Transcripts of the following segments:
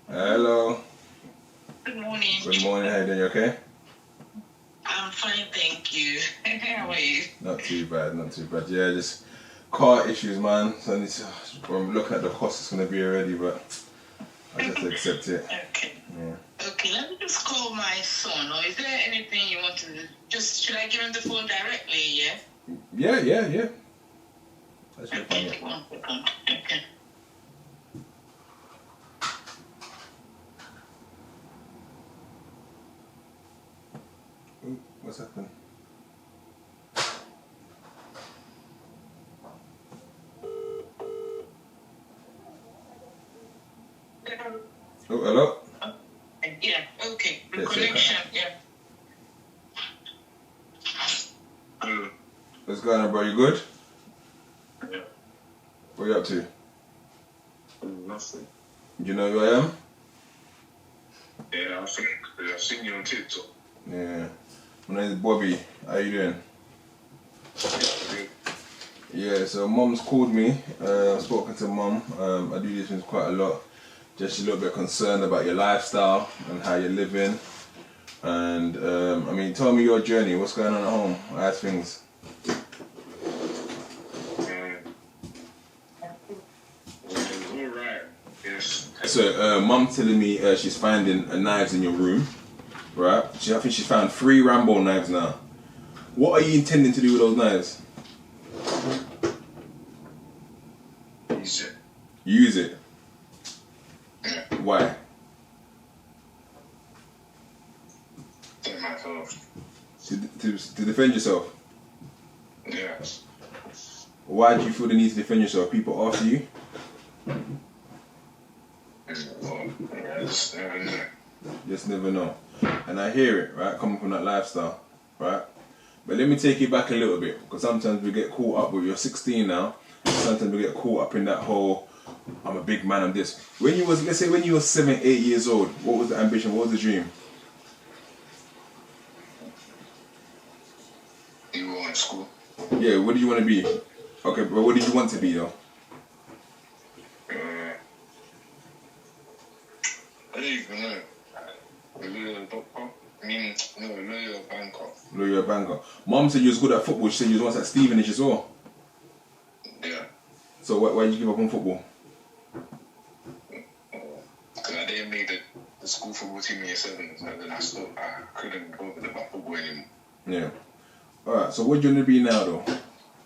Hello. Good morning. Good morning. How you doing? You okay? I'm fine, thank you. How are you? Not too bad. Not too bad. Yeah, just car issues, man. So I need to. I'm looking at the cost it's gonna be already, but I just accept it. Okay. Yeah. Okay, let me just call my son. Or is there anything you want to just should I give him the phone directly? Yeah. Yeah. That's your Okay. fine. 1 second. Okay. Ooh, what's happened? Oh, hello. Yeah. Okay. The Yes, connection. Yeah. What's going on, bro? You good? Yeah. What are you up to? Nothing. You know who I am? Yeah, I've seen you on TikTok. Yeah. My name is Bobby. How you doing? Yeah, so Mum's called me. I've spoken to Mum. I do these things quite a lot. Just a little bit concerned about your lifestyle and how you're living. And I mean, tell me your journey. What's going on at home? How's things? Alright. Yes. So Mum telling me she's finding knives in your room, right? I think she's found 3 Rambo knives now. What are you intending to do with those knives? Use it. Use it. Yeah. Why? Take myself. To defend yourself. Yeah. Why do you feel the need to defend yourself? People after you? Well, yeah, just never know. Just never know. And I hear it, right? Coming from that lifestyle, right? But let me take you back a little bit, because sometimes we get caught up with, you're 16 now, sometimes we get caught up in that whole, I'm a big man, I'm this. When you was, let's say when you were 7, 8 years old, what was the ambition, what was the dream? You were in school. Yeah, what did you want to be? Okay, but what did you want to be though? I don't even know. A lawyer, doctor. I mean, no, a lawyer, banker. Lawyer, banker. Mom said you was good at football, she said you was once at Stevenage as well. Yeah. So why did you give up on football? Because I didn't make the school football team in year 7, so then I stopped. I couldn't go with about football anymore. Yeah. Alright, so what do you want to be now though?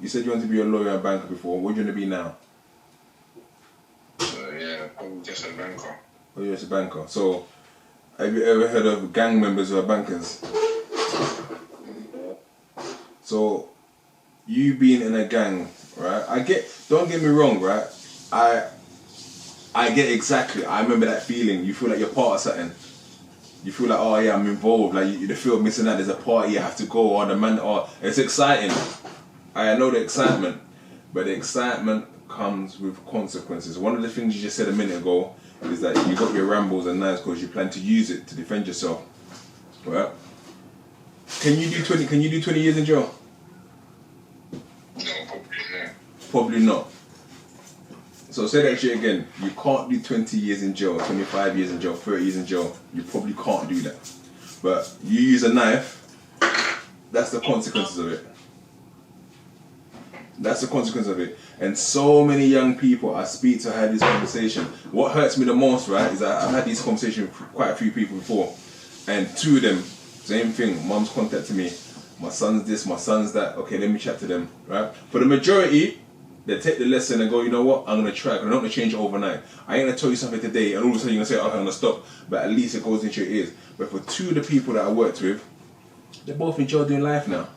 You said you want to be a lawyer and banker before, what do you want to be now? So yeah, probably just a banker. Oh, you're just a banker. So, have you ever heard of gang members who are bankers? So, you being in a gang, right? Don't get me wrong, right? I get exactly, I remember that feeling. You feel like you're part of something. You feel like, oh yeah, I'm involved. Like you feel missing out. There's a party you have to go, or the man, or it's exciting. I know the excitement, but the excitement comes with consequences. One of the things you just said a minute ago is that you got your Rambos and knives because you plan to use it to defend yourself. Right? Can you do 20 years in jail? No, probably not. Probably not. So say that shit again. You can't do 20 years in jail, 25 years in jail, 30 years in jail. You probably can't do that. But you use a knife, that's the consequences of it. That's the consequence of it. And so many young people I speak to had this conversation. What hurts me the most, right, is that I've had these conversations with quite a few people before. And 2 of them, same thing. Mum's contacted me. My son's this, my son's that. Okay, let me chat to them, right? For the majority, they take the lesson and go, you know what, I'm going to try. I'm not going to change it overnight. I ain't going to tell you something today and all of a sudden you're going to say, okay, I'm going to stop. But at least it goes into your ears. But for 2 of the people that I worked with, they're both in jail doing life now.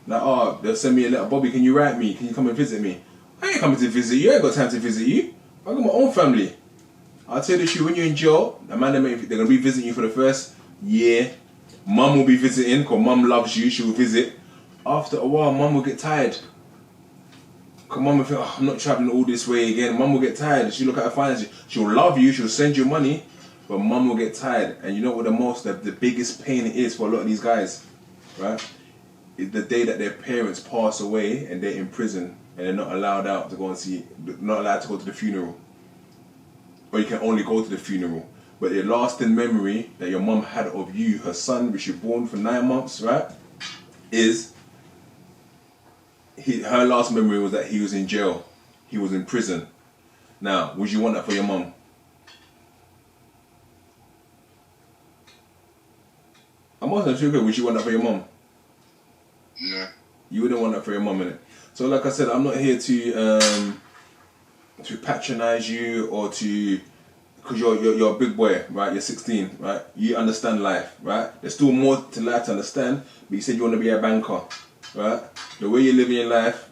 Like, oh, they'll send me a letter, Bobby, can you write me? Can you come and visit me? I ain't coming to visit you. I ain't got time to visit you. I got my own family. I'll tell you the truth, when you're in jail, the man, they're going to be visiting you for the first year. Mum will be visiting, because mum loves you, she will visit. After a while, mum will get tired. Because mum will think, oh, I'm not travelling all this way again. Mum will get tired. She'll look at her finances. She'll love you, she'll send you money, but mum will get tired. And you know what the biggest pain it is for a lot of these guys, right? Is the day that their parents pass away and they're in prison and they're not allowed out to go and see, not allowed to go to the funeral. or you can only go to the funeral. But the lasting memory that your mum had of you, her son, which you born for 9 months, right, is her last memory was that he was in jail, he was in prison. Now, would you want that for your mum? I'm asking you, would you want that for your mum? No. You wouldn't want that for your mum, innit? So like I said, I'm not here to patronise you or to, because you're a big boy, right? You're 16, right? You understand life, right? There's still more to life to understand, but you said you want to be a banker, right? The way you're living your life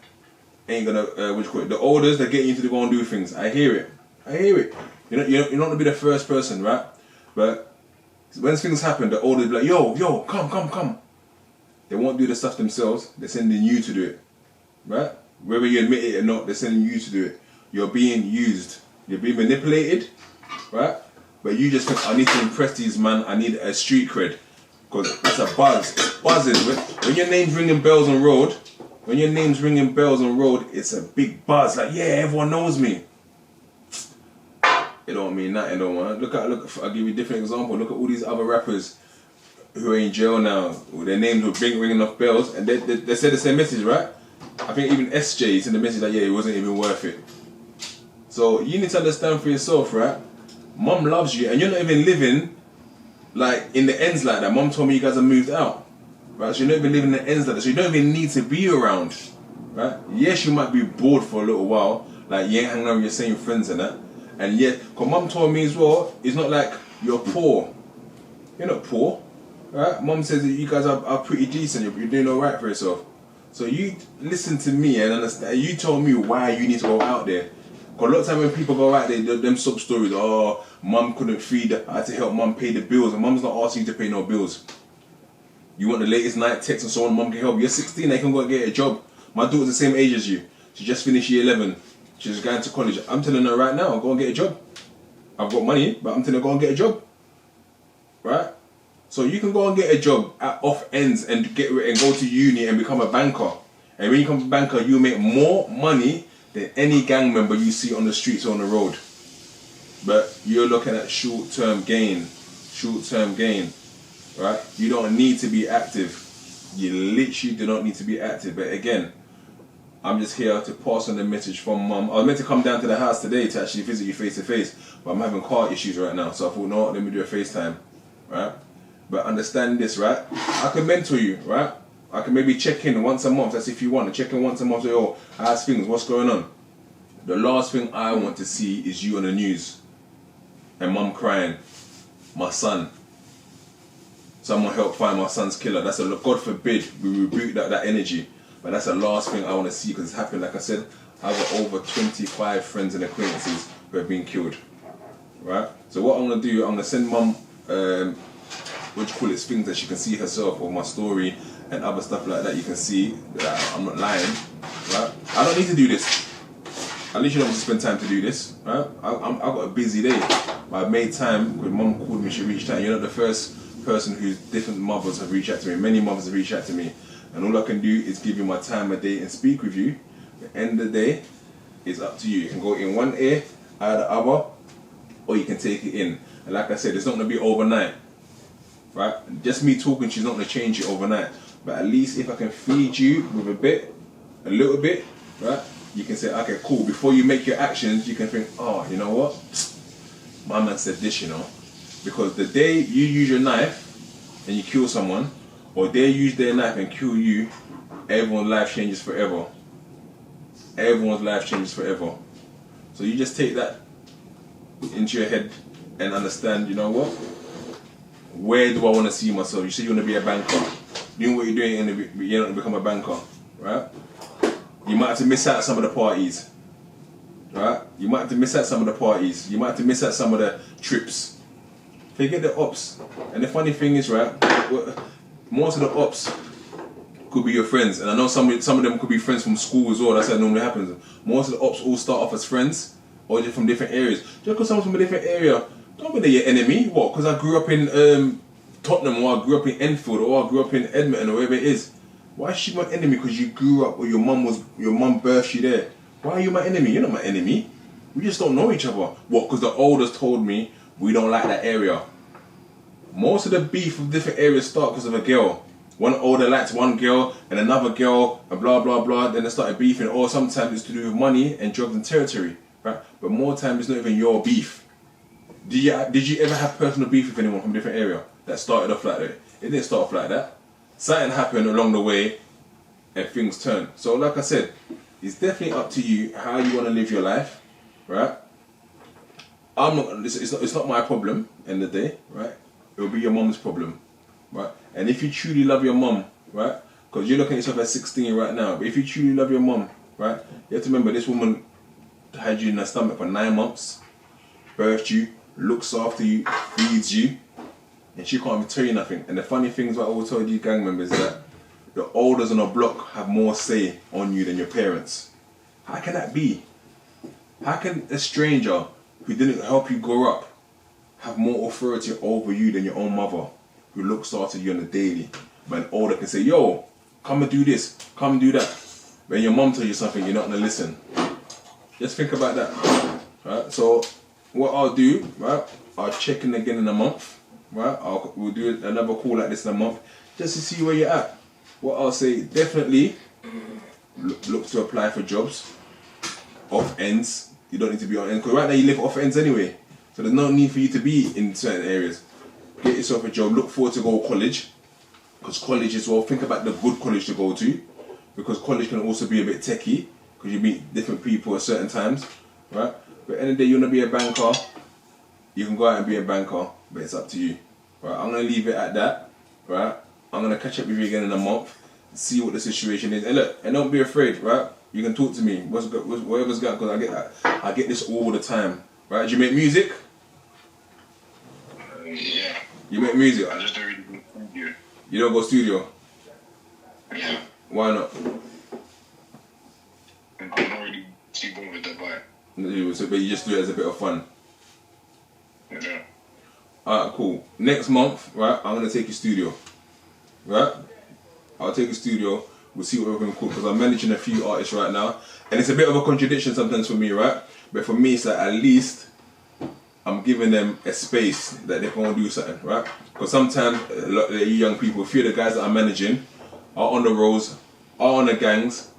ain't gonna, what you call it? The orders that get you to go and do things. I hear it. You're not gonna be the first person, right? But when things happen, the orders be like, yo, come. They won't do the stuff themselves. They're sending you to do it, right? Whether you admit it or not, they're sending you to do it. You're being used. You're being manipulated, right? But you just think, I need to impress these man. I need a street cred, because it's a buzz. It's buzzing. When your name's ringing bells on road, it's a big buzz. Like, yeah, everyone knows me. It don't mean nothing, though, man. Look, I'll give you a different example. Look at all these other rappers who are in jail now. Their names were ringing off bells, and they said the same message, right? I think even SJ sent the message like, yeah, it wasn't even worth it. So you need to understand for yourself, right? Mum loves you, and you're not even living like in the ends like that. Mum told me you guys have moved out, right? So you're not even living in the ends like that. So you don't even need to be around, right? Yes, you might be bored for a little while, like you ain't hanging around with your same friends and that. And yet, because Mum told me as well, it's not like you're poor. You're not poor, right? Mum says that you guys are pretty decent. You're doing all right for yourself. So you listen to me and understand. You told me why you need to go out there. Because a lot of time when people go out there, them sub stories, oh, Mum couldn't feed, I had to help Mum pay the bills, and Mum's not asking you to pay no bills. You want the latest night text and so on, Mum can help. You're 16, they can go and get a job. My daughter's the same age as you. She just finished year 11. She's going to college. I'm telling her right now, go and get a job. I've got money, but I'm telling her go and get a job. Right? So you can go and get a job at off ends and go to uni and become a banker. And when you become a banker, you make more money than any gang member you see on the streets or on the road. But you're looking at short-term gain, right? You don't need to be active. You literally do not need to be active. But again, I'm just here to pass on the message from Mum. I was meant to come down to the house today to actually visit you face to face, but I'm having car issues right now. So I thought, no, let me do a FaceTime, right? But understand this, right? I can mentor you, right? I can maybe check in once a month. That's if you want to check in once a month. Say, oh, how's things? What's going on? The last thing I want to see is you on the news and Mum crying. My son. Someone help find my son's killer. That's a God forbid we rebuke that energy. But that's the last thing I want to see, because it's happened. Like I said, I've got over 25 friends and acquaintances who have been killed. Right? So what I'm gonna do, I'm gonna send Mum things that she can see herself, or my story and other stuff like that. You can see that I'm not lying, right? I don't need to do this. At least you don't have to spend time to do this, right? I've got a busy day, but I've made time. When Mum called me, she reached out. You're not the first person who's different mothers have reached out to me. Many mothers have reached out to me, and all I can do is give you my time a day and speak with you. At the end of the day, it's up to you. You can go in one ear, out the other, or you can take it in. And like I said, it's not gonna be overnight. Right? Just me talking, she's not going to change it overnight. But at least if I can feed you with a little bit, right? You can say, okay, cool. Before you make your actions, you can think, oh, you know what? My man said this, you know. Because the day you use your knife and you kill someone, or they use their knife and kill you, everyone's life changes forever. Everyone's life changes forever. So you just take that into your head and understand, you know what? Where do I want to see myself? You said you want to be a banker. Doing what you're doing, you're not going to become a banker, right? You might have to miss out some of the parties, right? You might have to miss out some of the parties. You might have to miss out some of the trips. Forget the ops. And the funny thing is, right, most of the ops could be your friends. And I know some of them could be friends from school as well. That's how it normally happens. Most of the ops all start off as friends, or just from different areas. Just because someone's from a different area, don't be your enemy. What? Because I grew up in Tottenham, or I grew up in Enfield, or I grew up in Edmonton, or wherever it is. Why is she my enemy? Because you grew up, or your mum birthed you there. Why are you my enemy? You're not my enemy. We just don't know each other. What? Because the oldest told me we don't like that area. Most of the beef of different areas start because of a girl. One older likes one girl and another girl and blah blah blah. Then they started beefing. Or sometimes it's to do with money and drugs and territory, right? But more times it's not even your beef. Did you ever have personal beef with anyone from a different area that started off like that? It didn't start off like that. Something happened along the way and things turned. So like I said, it's definitely up to you how you want to live your life, right? It's not my problem in the day, right? It'll be your mom's problem, right? And if you truly love your mom, right? Because you're looking at yourself at 16 right now, but if you truly love your mom, right? You have to remember this woman had you in her stomach for 9 months, birthed you, looks after you, feeds you, and she can't even tell you nothing. And the funny thing is what I always tell you gang members is that the elders on the block have more say on you than your parents. How can that be? How can a stranger who didn't help you grow up have more authority over you than your own mother who looks after you on a daily? But an older can say, yo, come and do this, come and do that. When your mom tells you something, you're not going to listen. Just think about that. Right? So what I'll do, right, I'll check in again in a month. Right? We'll do another call like this in a month just to see where you're at. What I'll say, definitely look to apply for jobs off ends. You don't need to be on ends because right now you live off ends anyway. So there's no need for you to be in certain areas. Get yourself a job. Look forward to go to college. Because college as well, think about the good college to go to. Because college can also be a bit techie. Because you meet different people at certain times. Right? But at the end of the day, you want to be a banker. You can go out and be a banker. But it's up to you. Right? I'm going to leave it at that. Right? I'm going to catch up with you again in a month. See what the situation is. And look, and don't be afraid. Right? You can talk to me. Whatever's got. Because I get this all the time. Right? Do you make music? Yeah. You make music? I just don't really go studio. You don't go studio? Yeah. Why not? I'm not really too bothered with the vibe. But you just do it as a bit of fun. Yeah. Alright, cool. Next month, right, I'm going to take you studio. Right? I'll take you studio. We'll see what we're going to call. Because I'm managing a few artists right now. And it's a bit of a contradiction sometimes for me, right? But for me, it's like at least I'm giving them a space that they can go do something, right? Because sometimes, a lot of you young people, a few of the guys that I'm managing are on the roads, are on the gangs,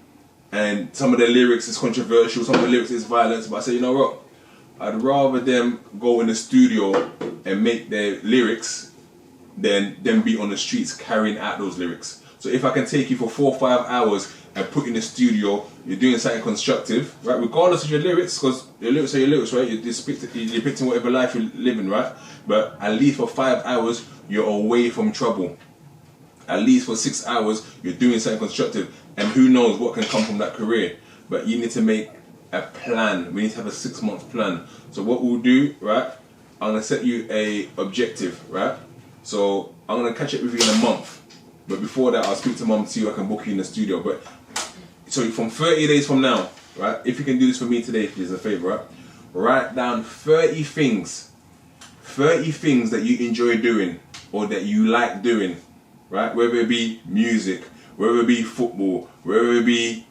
and some of their lyrics is controversial, some of the lyrics is violence, but I say, you know what? I'd rather them go in the studio and make their lyrics than them be on the streets carrying out those lyrics. So if I can take you for 4 or 5 hours and put you in the studio, you're doing something constructive, right? Regardless of your lyrics, because your lyrics are your lyrics, right? You're depicting whatever life you're living, right? But at least for 5 hours, you're away from trouble. At least for 6 hours, you're doing something constructive. And who knows what can come from that career. But you need to make a plan. We need to have a 6-month plan. So what we'll do, right? I'm going to set you a objective, right? So I'm going to catch up with you in a month. But before that, I'll speak to mum to see if I can book you in the studio. But so from 30 days from now, right? If you can do this for me today, please, a favor, right? Write down 30 things that you enjoy doing or that you like doing, right? Whether it be music, whether it be football, whether it be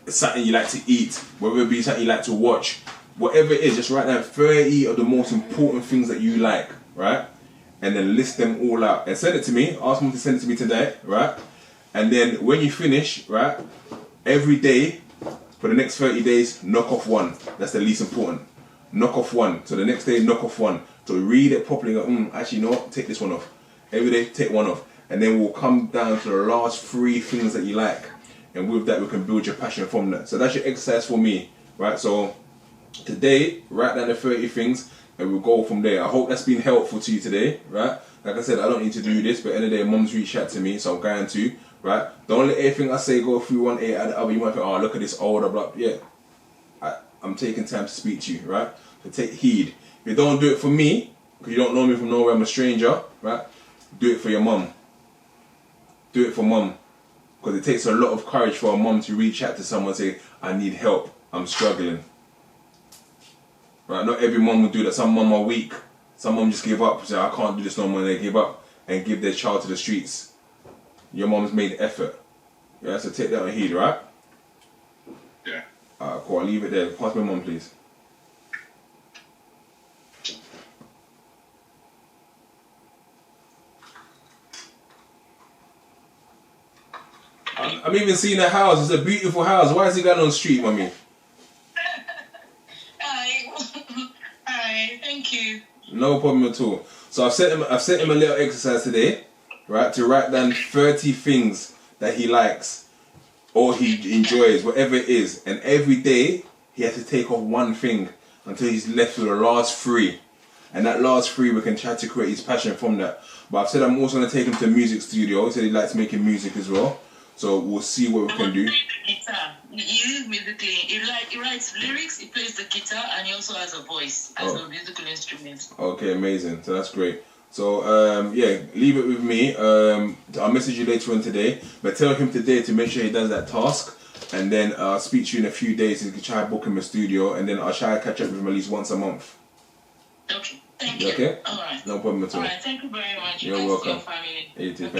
something you like to eat, whether it be something you like to watch, whatever it is, just write down 30 of the most important things that you like, right? And then list them all out and send it to me. Ask them to send it to me today, right? And then when you finish, right, every day for the next 30 days, knock off one. That's the least important. Knock off one. So the next day, knock off one. So read it properly and go, actually, you know what? Take this one off. Every day, take one off. And then we'll come down to the last 3 things that you like. And with that, we can build your passion from that. So that's your exercise for me, right? So today, write down the 30 things and we'll go from there. I hope that's been helpful to you today, right? Like I said, I don't need to do this, but at the end of the day, mum's reached out to me, so I'm going to, right? Don't let everything I say go through one ear and the other. You might think, oh, look at this older, blah. Yeah, I'm taking time to speak to you, right? So take heed. If you don't do it for me, because you don't know me from nowhere, I'm a stranger, right? Do it for your mum. Do it for mum. Because it takes a lot of courage for a mum to reach out to someone and say, I need help, I'm struggling. Right? Not every mum will do that. Some mum are weak. Some mum just give up, say, I can't do this no more, and they give up and give their child to the streets. Your mum's made effort. Yeah, so take that on heed, right? Yeah. Cool, I'll leave it there. Pass me mum, please. I'm even seeing a house. It's a beautiful house. Why is he going on the street, mommy? Hi, thank you. No problem at all. So I've sent him a little exercise today, right? To write down 30 things that he likes or he enjoys, whatever it is. And every day he has to take off one thing until he's left with the last 3. And that last 3 we can try to create his passion from that. But I've said I'm also going to take him to a music studio. He said he likes making music as well. So we'll see what we can do. Guitar. He musically. He writes lyrics. He plays the guitar, and he also has a voice as a musical instrument. Okay, amazing. So that's great. So yeah, leave it with me. I'll message you later on today. But tell him today to make sure he does that task. And then I'll speak to you in a few days. You can try to book him a studio, and then I'll try to catch up with him at least once a month. Okay. Thank you. Okay. All right. No problem at all. All right. Thank you very much. You're Thanks welcome. to your family. You too. Okay.